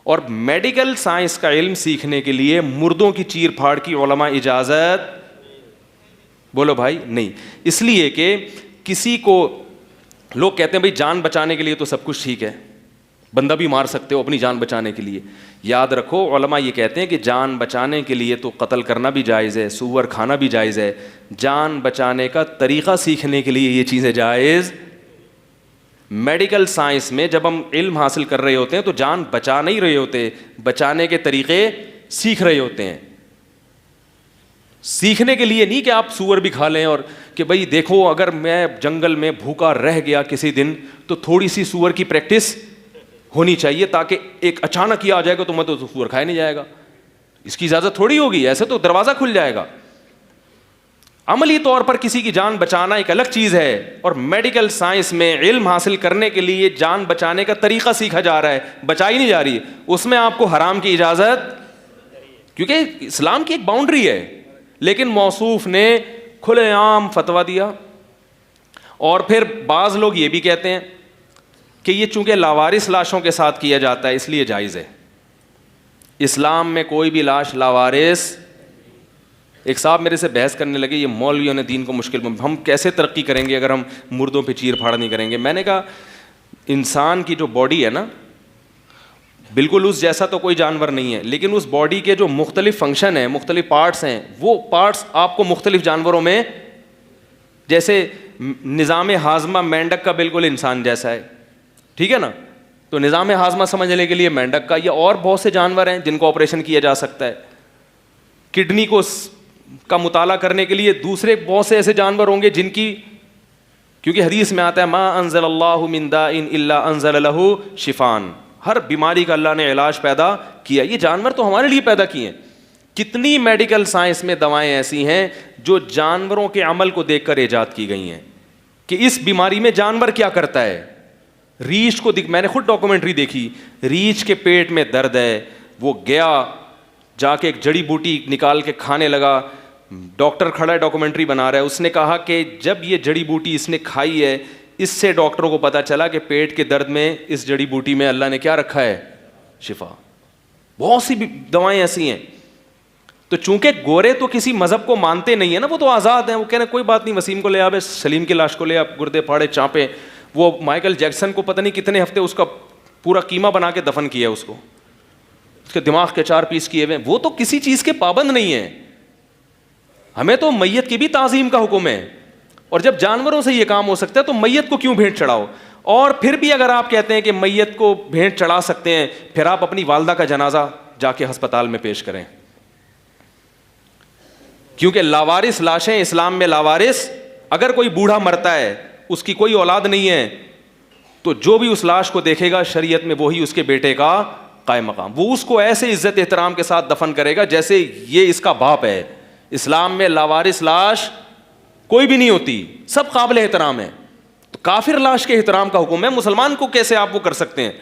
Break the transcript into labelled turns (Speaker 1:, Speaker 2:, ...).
Speaker 1: اور medical science کا علم سیکھنے کے لیے مردوں کی چیر پھاڑ کی علماء اجازت بولو بھائی نہیں. اس لیے کہ کسی کو لوگ کہتے ہیں بھائی جان بچانے کے لیے تو سب کچھ ٹھیک ہے, بندہ بھی مار سکتے ہو اپنی جان بچانے کے لیے. یاد رکھو علماء یہ کہتے ہیں کہ جان بچانے کے لیے تو قتل کرنا بھی جائز ہے, سور کھانا بھی جائز ہے, جان بچانے کا طریقہ سیکھنے کے لیے یہ چیزیں جائز. میڈیکل سائنس میں جب ہم علم حاصل کر رہے ہوتے ہیں تو جان بچا نہیں رہے ہوتے, بچانے کے طریقے سیکھ رہے ہوتے ہیں. سیکھنے کے لیے نہیں کہ آپ سور بھی کھا لیں اور کہ بھائی دیکھو اگر میں جنگل میں بھوکا رہ گیا کسی دن تو تھوڑی سی سور کی پریکٹس ہونی چاہیے تاکہ ایک اچانک یہ آ جائے گا تو میں تو سور کھایا نہیں جائے گا, اس کی اجازت تھوڑی ہوگی, ایسے تو دروازہ کھل جائے گا. عملی طور پر کسی کی جان بچانا ایک الگ چیز ہے, اور میڈیکل سائنس میں علم حاصل کرنے کے لیے جان بچانے کا طریقہ سیکھا جا رہا ہے, بچائی نہیں جا رہی. اس میں آپ کو حرام کی اجازت, کیونکہ اسلام کی ایک باؤنڈری ہے, لیکن موصوف نے کھلے عام فتویٰ دیا. اور پھر بعض لوگ یہ بھی کہتے ہیں کہ یہ چونکہ لاوارث لاشوں کے ساتھ کیا جاتا ہے اس لیے جائز ہے. اسلام میں کوئی بھی لاش لاوارث. ایک صاحب میرے سے بحث کرنے لگے, یہ مولویوں نے دین کو مشکل میں, ہم کیسے ترقی کریں گے اگر ہم مردوں پہ چیر پھاڑ نہیں کریں گے. میں نے کہا انسان کی جو باڈی ہے نا بالکل اس جیسا تو کوئی جانور نہیں ہے, لیکن اس باڈی کے جو مختلف فنکشن ہیں, مختلف پارٹس ہیں, وہ پارٹس آپ کو مختلف جانوروں میں, جیسے نظام ہاضمہ مینڈک کا بالکل انسان جیسا ہے, ٹھیک ہے نا, تو نظام ہاضمہ سمجھنے کے لیے مینڈک کا, یا اور بہت سے جانور ہیں جن کو آپریشن کیا جا سکتا ہے. کڈنی کو کا مطالعہ کرنے کے لیے دوسرے بہت سے ایسے جانور ہوں گے جن کی, کیونکہ حدیث میں آتا ہے ما انزل اللہ من داء الا انزل له شفاء, ہر بیماری کا اللہ نے علاج پیدا کیا. یہ جانور تو ہمارے لیے پیدا کیے ہیں. کتنی میڈیکل سائنس میں دوائیں ایسی ہیں جو جانوروں کے عمل کو دیکھ کر ایجاد کی گئی ہیں کہ اس بیماری میں جانور کیا کرتا ہے. ریچھ کو میں نے خود ڈاکومنٹری دیکھی, ریچھ کے پیٹ میں درد ہے, وہ گیا جا کے ایک جڑی بوٹی نکال کے کھانے لگا, ڈاکٹر کھڑا ہے ڈاکومنٹری بنا رہا ہے, اس نے کہا کہ جب یہ جڑی بوٹی اس نے کھائی ہے اس سے ڈاکٹروں کو پتا چلا کہ پیٹ کے درد میں اس جڑی بوٹی میں اللہ نے کیا رکھا ہے, شفا. بہت سی دوائیں ایسی ہیں. تو چونکہ گورے تو کسی مذہب کو مانتے نہیں ہیں نا, وہ تو آزاد ہیں, وہ کہہ رہے ہیں کوئی بات نہیں, وسیم کو لے آوے, سلیم کی لاش کو لے آپ, گردے پھاڑے چانپے. وہ مائیکل جیکسن کو پتہ نہیں کتنے ہفتے اس کا پورا قیمہ بنا کے دفن کیا اس کو, اس کے دماغ کے 4 پیس کیے ہوئے. وہ تو کسی چیز کے پابند نہیں ہیں. ہمیں تو میت کی بھی تعظیم کا حکم ہے, اور جب جانوروں سے یہ کام ہو سکتا ہے تو میت کو کیوں بھینٹ چڑھاؤ. اور پھر بھی اگر آپ کہتے ہیں کہ میت کو بھینٹ چڑھا سکتے ہیں, پھر آپ اپنی والدہ کا جنازہ جا کے ہسپتال میں پیش کریں, کیونکہ لاوارث لاشیں اسلام میں لاوارث. اگر کوئی بوڑھا مرتا ہے اس کی کوئی اولاد نہیں ہے تو جو بھی اس لاش کو دیکھے گا شریعت میں وہی اس کے بیٹے کا قائم مقام, وہ اس کو ایسے عزت احترام کے ساتھ دفن کرے گا جیسے یہ اس کا باپ ہے. اسلام میں لاوارث لاش کوئی بھی نہیں ہوتی, سب قابل احترام ہے. تو کافر لاش کے احترام کا حکم ہے, مسلمان کو کیسے آپ وہ کر سکتے ہیں.